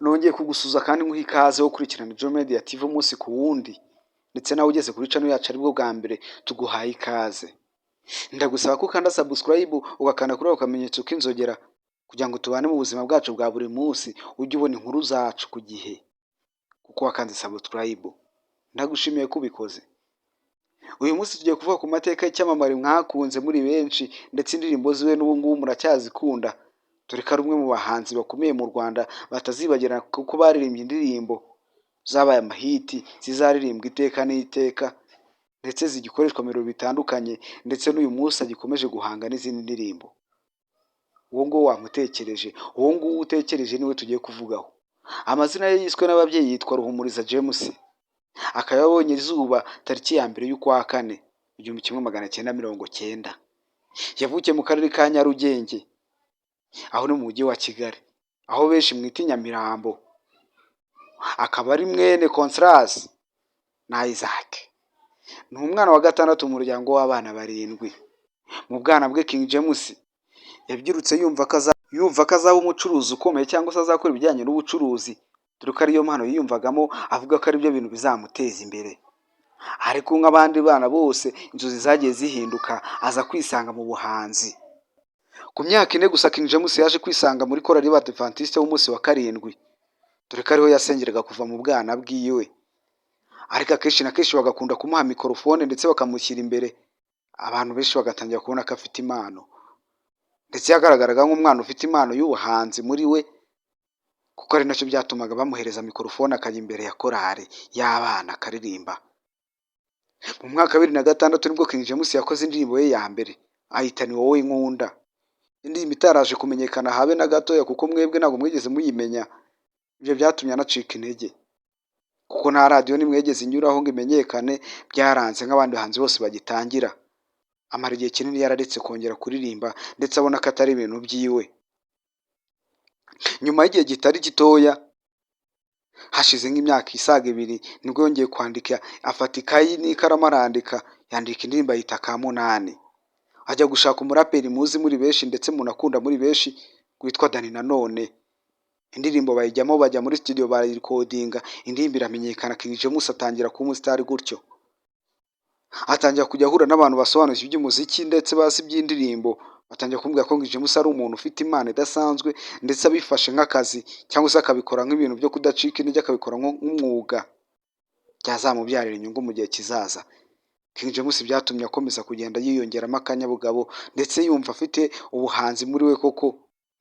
Nongeye kugusuza kandi nguha ikaze wo kurikirana Joy Media TV umunsi ku wundi, ndetse nawe ugeze kuri channel yacu aribwo bwa mbere tuguhaye ikaze. Ndagusaba ko ukanda subscribe ugakanda kuri ako kamenyetso k'inzogera kugira ngo tubane mu buzima bwacu bwa buri munsi, ujye ubona inkuru zacu ku gihe kuko wakanze subscribe. Ndagushimiye kubikoze. Uyu munsi tugiye kuvuga ku mateka y'icyamamare mwakunze muri benshi, ndetse indirimbo ziwe n'ubu ngubu muracyazikunda. Dore ko ari umwe mu bahanzi bakomeye mu Rwanda batazibagirana kuko baririmbye indirimbo zabaye amahiti, zizaririmbwa iteka n'iteka, ndetse zigikoreshwa mu birori bitandukanye, ndetse n'uyu munsi agikomeje guhanga n'izindi ndirimbo. Uwo nguwo wamutekereje, uwo nguwo utekereje niwe tugiye kuvugaho. Amazina ye yiswe n'ababyeyi yitwa Ruhumuriza James, akaba yabonye izuba tariki ya mbere y'ukwa kane 1990. Yavukiye mu karere ka Nyarugenge, aho ni mu mujyi wa Kigali, aho benshi mwita Nyamirambo. Akaba ari mwene Consolasi na Isaac. Ni umwana wa gatandatu mu muryango w'abana 7. Mu bwana bwe King James yabyirutse yumva ko azaba umucuruzi ukomeye, cyangwa se azakora ibijyanye n'ubucuruzi, dore ko ariyo mpano yiyumvagamo, avuga ko ari byo bintu bizamuteza imbere. Ariko nk'abandi bana bose inzozi zagiye zihinduka, aza kwisanga mu buhanzi. Ku myaka 4 gusa King James yaje kwisanga muri korali y'Abadventiste w'umunsi wa 7, dore ko ariho yasengeraga kuva mu bwana bwiwe. Ariko akenshi na kenshi bagakunda kumuha mikorofone ndetse bakamushyira imbere, abantu benshi bagatangira kubona ko afite impano, ndetse yagaragaraga nk'umwana ufite impano y'ubuhanzi muri we, kuko ari nacyo byatumaga bamuhereza mikorofone akajya imbere ya korali y'abana akaririmba. Mu mwaka wa 2006 nibwo King James yakoze indirimbo ye ya mbere, ayita Ni Wowe Nkunda. Indirimbo itaraje kumenyekana habe na gatoya, kuko mwebwe ntabwo mwigeze muyimenya. Ibyo byatumye anacika intege, kuko nta radiyo nimwegeze inyuraho ngo imenyekane. Byaranze nk'abandi bahanzi bose bagitangira. Amara igihe kinini yararetse kongera kuririmba, ndetse abona ko atari ibintu byiwe. Nyuma y'igihe gitari gitoya, hashize nk'imyaka isaga 2, nibwo yongeye kwandika, afata ikayi n'ikaramu arandika, yandika indirimbo ayita Kamunani. Ajya gushaka umuraperi muzi muri benshi, ndetse munakunda muri benshi, witwa Dani Nanone. Indirimbo bayijyamo, bajya muri studio barayikodinga, indirimbo iramenyekana. King James atangira kuba umusitari gutyo, atangira kujya ahura n'abantu basobanukiwe iby'umuziki ndetse bazi iby'indirimbo. Batangira kumubwira ko King James ari umuntu ufite impano idasanzwe, ndetse abifashe nk'akazi, cyangwa se akabikora nk'ibintu byo kudacika intege, akabikora nk'umwuga byazamubyarira inyungu mu gihe kizaza. King James byatumye akomeza kugenda yiyongeramo akanyabugabo, ndetse yumva afite ubuhanzi muri we koko,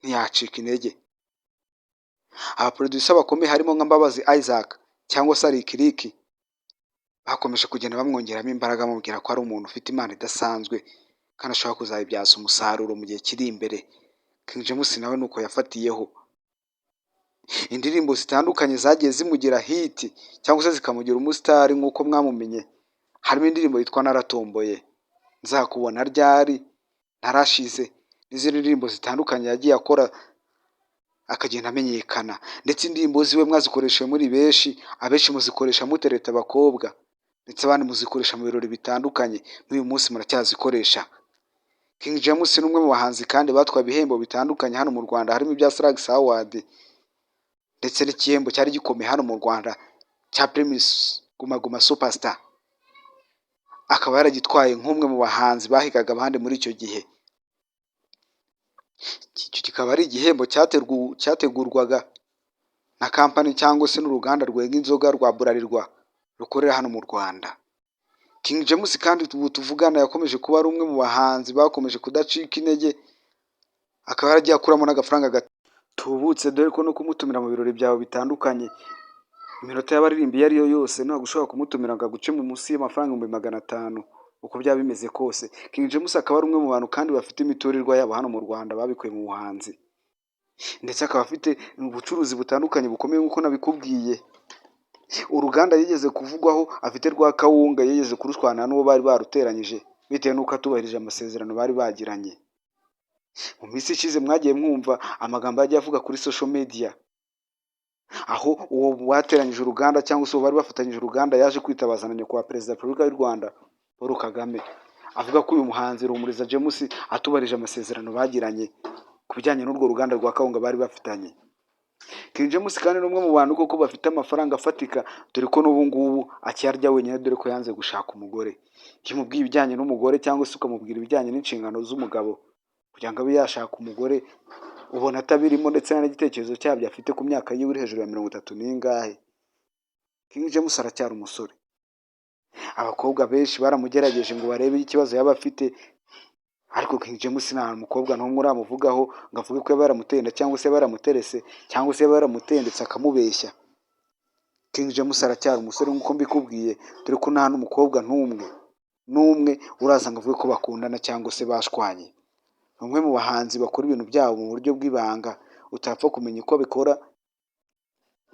ntiyacika intege. Abaproducer bakomeye harimo nka Mbabazi Isaac cyangwa se Lick Lick bakomeje kugenda bamwongeramo imbaraga, bamubwira ko ari umuntu ufite impano idasanzwe, kandi ashobora kuzayibyaza umusaruro mu gihe kiri imbere. King James nawe nuko yafatiyeho. Indirimbo zitandukanye zagiye zimugira hit, cyangwa se zikamugira umusitari nk'uko mwamumenye. Harimo indirimbo yitwa Naratomboye, Nzakubona Ryari, Narashize, n'izindi ndirimbo zitandukanye yagiye akora akagenda amenyekana. Ndetse indirimbo ziwe mwazikoresheje muri benshi, abenshi muzikoresha mutereta abakobwa, ndetse abandi muzikoresha mu birori bitandukanye. N'uyu munsi muracyazikoresha. King James ni umwe mu bahanzi kandi batwaye ibihembo bitandukanye hano mu Rwanda, harimo ibya Salax Award, ndetse n'igihembo cyari gikomeye hano mu Rwanda cya Primus Guma Guma Superstar. Akaba yaragitwaye nk'umwe mu bahanzi bahigaga abandi muri icyo gihe. Icyo kikaba ari igihembo cyategurwaga na kampani cyangwa se n'uruganda rwenga inzoga rwa Bralirwa rukorera hano mu Rwanda. King James kandi ubu tuvugana yakomeje kuba ari umwe mu bahanzi bakomeje kudacika intege, akaba yaragiye akuramo n'agafaranga gatubutse, dore ko no kumutumira mu birori byawe bitandukanye, iminota y'abaririmbi iyo ariyo yose, ntabwo ushobora kumutumira ngo aguce mu munsi y'amafaranga 500, uko byaba bimeze kose. King James akaba ari umwe mu bantu kandi bafite imiturirwa yabo hano mu Rwanda babikuye mu buhanzi, ndetse akaba afite ubucuruzi butandukanye bukomeye nk'uko nabikubwiye. Uruganda yigeze kuvugwaho afite rwa kawunga, yigeze kurushwana n'uwo bari baruteranyije bitewe n'uko atubahirije amasezerano bari bagiranye. Mu minsi ishize mwagiye mwumva amagambo yagiye avuga kuri social media, aho uwo bateranyije uruganda cyangwa se uwo bari bafatanyije uruganda yaje kwitabazana nyakubahwa Perezida wa Repubulika y'u Rwanda Paul Kagame, avuga ko uyu muhanzi Ruhumuriza James atubarije amasezerano bagiranye ku bijyanye n'urwo ruganda rwa kawunga bari bafitanye. King James kandi ni umwe mu bantu koko bafite amafaranga afatika, dore ko n'ubu ngubu akiyarya wenyine, dore ko yanze gushaka umugore. Iyo umubwiye ibijyanye n'umugore cyangwa se ukamubwira ibijyanye n'inshingano z'umugabo kugira ngo abe yashaka umugore, ubona atabirimo, ndetse nta n'igitekerezo cyabyo afite ku myaka yiwe iri hejuru ya 30 n'ingahe. King James aracyari umusore. Abakobwa benshi baramugerageje ngo barebe ikibazo yaba afite, ariko King James nta mukobwa n'umwe uramuvugaho ngo avuge ko yaba yaramutenda cyangwa se yaba yaramuterese cyangwa se yaba yaramutendetse akamubeshya. King James aracyari umusore nk'uko mbikubwiye, dore ko nta n'umukobwa n'umwe uraza ngo avuge ko bakundana cyangwa se bashwanye. Ni umwe mu bahanzi bakora ibintu byabo mu buryo bw'ibanga utapfa kumenya uko abikora,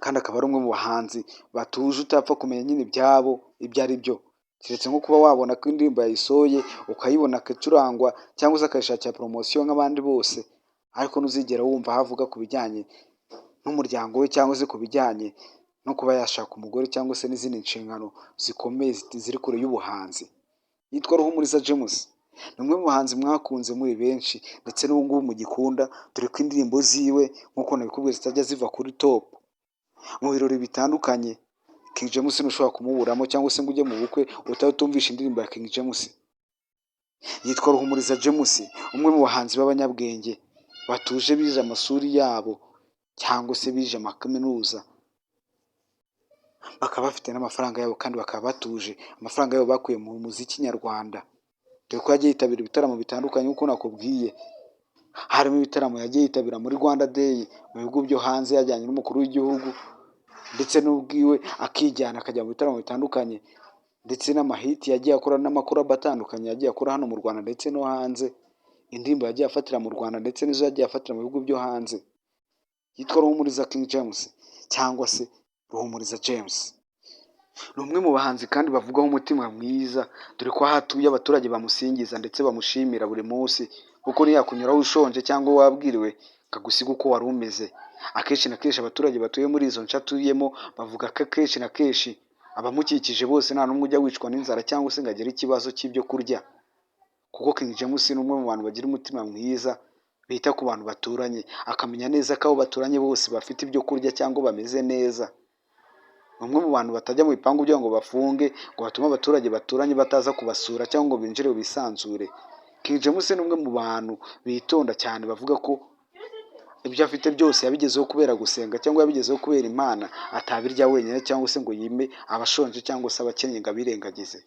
kandi akaba ari umwe mu bahanzi batuje utapfa kumenya nyine ibyabo ibyo ari byo, keretse nko kuba wabona ko indirimbo yayisohoye ukayibona akacurangwa cyangwa se akayishakira poromosiyo nk'abandi bose, ariko ntuzigera wumva aho avuga ku bijyanye n'umuryango we cyangwa se ku bijyanye no kuba yashaka umugore cyangwa se n'izindi nshingano zikomeye ziri kure y'ubuhanzi. Yitwa Ruhumuriza James. Ni umwe mu bahanzi mwakunze muri benshi, ndetse n'ubu ngubu mugikunda, dore ko indirimbo ziwe nk'uko nabikubwiye zitajya ziva kuri top. Mu birori bitandukanye King James ntushobora kumuburamo, cyangwa se ngo ujye mu bukwe utumvisha indirimbo ya King James. Yitwa Ruhumuriza James, umwe mu bahanzi b'abanyabwenge batuje, bize amashuri yabo cyangwa se bize amakaminuza, bakaba bafite n'amafaranga yabo kandi bakaba batuje. Amafaranga yabo bakuye mu muziki nyarwanda, dore ko yagiye yitabira ibitaramo bitandukanye nk'uko nakubwiye. Harimo ibitaramo yagiye yitabira muri Rwanda Day mu bihugu byo hanze yajyanye n'umukuru w'igihugu, ndetse n'ubwiwe akijyana akajya mu bitaramo bitandukanye, ndetse n'amahiti yagiye akora n'amakorabo atandukanye yagiye akora hano mu Rwanda ndetse no hanze. Indirimbo yagiye afatira mu Rwanda ndetse n'izo yagiye afatira mu bihugu byo hanze. Yitwa Ruhumuriza King James cyangwa se Ruhumuriza James. Ni umwe mu bahanzi kandi bavugaho umutima mwiza, dore ko aho atuye abaturage bamusingiza ndetse bamushimira buri munsi, kuko ntiyakunyuraho ushonje cyangwa wabwiriwe kagusiga uko wari umeze. Akenshi na kenshi abaturage batuye muri izo nce atuyemo bavuga ko akenshi na kenshi abamukikije bose nta n'umwe ujya wicwa n'inzara cyangwa se ngo agire ikibazo cy'ibyo kurya, kuko King James ni umwe mu bantu bagira umutima mwiza, bita ku bantu baturanye, akamenya neza ko abo baturanye bose bafite ibyo kurya cyangwa bameze neza. Ni umwe mu bantu batajya mu bipangu kugira ngo bafunge, ngo batume abaturage baturanye bataza kubasura cyangwa ngo binjire bisanzure. King James ni umwe mu bantu bitonda cyane, bavuga ko ibyo afite byose yabigezeho kubera gusenga cyangwa yabigezeho kubera Imana, atabirya wenyine cyangwa se ngo yime abashonje cyangwa se abakennye ngo abirengagize.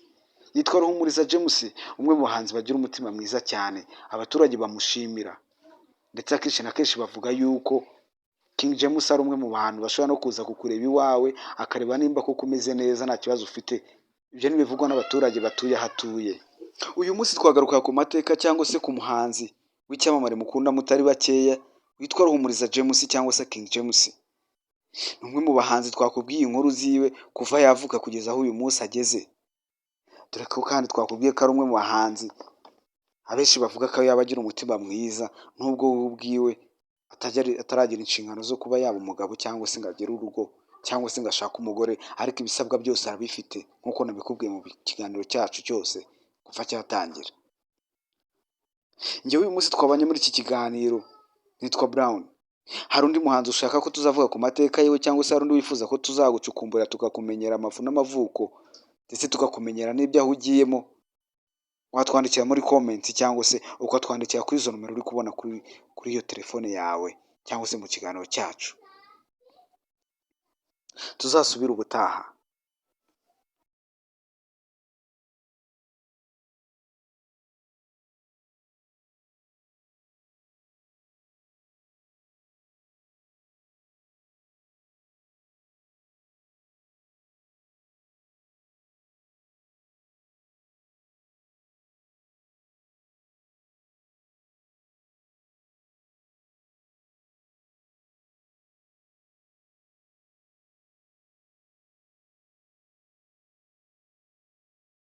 Yitwa Ruhumuriza James, umwe mu bahanzi bagira umutima mwiza cyane, abaturage bamushimira, ndetse akenshi na kenshi bavuga yuko King James ari umwe mu bantu bashobora no kuza kukureba iwawe akareba nimba koko umeze neza nta kibazo ufite. Ibyo ntibivugwa n'abaturage batuye aho atuye. Uyu munsi twagaruka ku mateka cyangwa se ku muhanzi w'icyamamare mukunda mutari bakeya, witwa Ruhumuriza James cyangwa se King James. Ni umwe mu bahanzi twakubwiye inkuru ziwe kuva yavuka kugeza aho uyu munsi ageze, dore ko kandi twakubwiye ko ari umwe mu bahanzi abenshi bavuga ko yaba agira umutima mwiza, nubwo we ubwiwe ataragira inshingano zo kuba yaba umugabo cyangwa se ngo agire urugo cyangwa se ngo ashake umugore, ariko ibisabwa byose arabifite nk'uko nabikubwiye mu kiganiro cyacu cyose kuva cyatangira. Njyewe uyu munsi twabanye muri iki kiganiro nitwa Brown. Hari undi muhanzi ushaka ko tuzavuga ku mateka yiwe, cyangwa se hari undi wifuza ko tuzagucukumbura tukakumenyera amavu n'amavuko ndetse tukakumenyera n'ibyo ahugiyemo, watwandikira muri comment cyangwa se ukatwandikira kuri izo nomero uri kubona kuri iyo telefone yawe cyangwa se mu kiganiro cyacu. Tuzasubira ubutaha.